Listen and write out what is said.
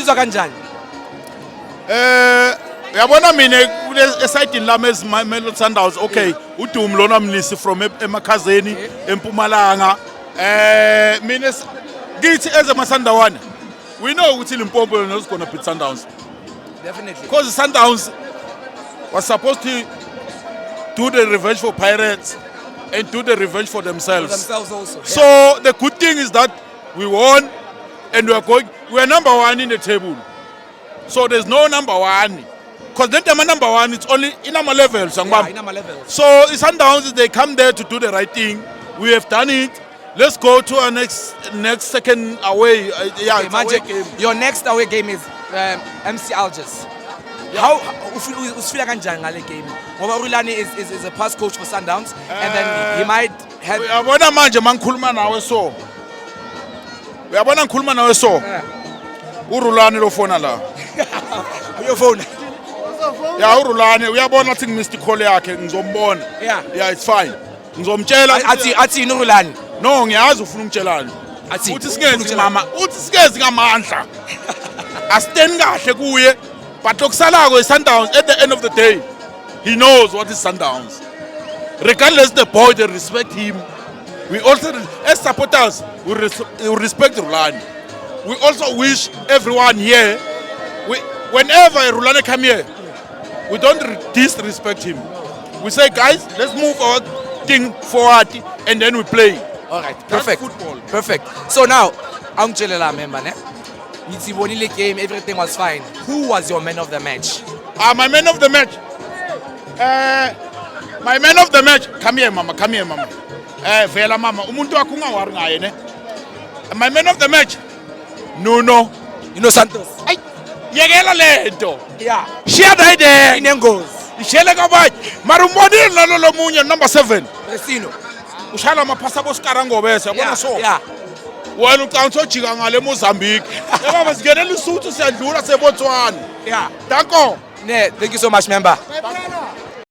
Izwa kanjani? Uyabona mina esayidini lami eziMamelodi Sundowns okay uDumi lona mnisi from eMakhazeni eMpumalanga mina ngithi eze maSundawana we know ukuthi Limpopo is going to beat Sundowns Definitely. because Sundowns was supposed to do the revenge for Pirates and do the revenge for themselves. Also. So the good thing is that we won and we are number one in the table. So there's no number one. Because then the number one, it's only in our levels. Yeah, in our levels. So Sundowns, they come there to do the right thing. We have done it. Let's go to our next second away. Okay, away game. Your next away game is MC Algiers. How feel kanjani ngale game? Ngoba Rulani is a past coach for Sundowns and then he might have Uyabona manje mangikhuluma nawe so. Uyabona ngikhuluma nawe so. uRulani lo phone la. your phone. Yeah, uRulani uyabona ukuthi ngimissed call yakhe ngizombona. Yeah, it's fine. Ngizomtshela athi Rulani. No, ngiyazi ufuna ukutshela. Athi uthi singenzi mama, uthi sikezi ngamandla. Asten kahle kuye. But Oksalago is Sundowns at the end of the day. He knows what is Sundowns. Regardless the boy, they respect him. We also, as supporters, we respect Rulani. We also wish everyone here, whenever Rulani come here, we don't disrespect him. We say, guys, let's move our thing forward and then we play. All right, That's perfect. football. Perfect. So now, I'm Chelela member, ne? It's the game, everything was fine. Who was your man of the match? My man of the match. My man of the match. Come here, mama. Vela mama. Umuntu akunga wari ngaye ne. My man of the match. Nuno Santos. Ay, yekela lento. Yeah. Share that there. Inengos. Ishele kabaji. Marumbonile lo munye number 7. Presino. Ushala maphasa boSikarango bese yabona so. Yeah. Wena ucanso jika ngale Mozambique. Yababa singenela uSuthu siyadlula seBotswana. Yeah. Danko. Ne, thank you so much, member.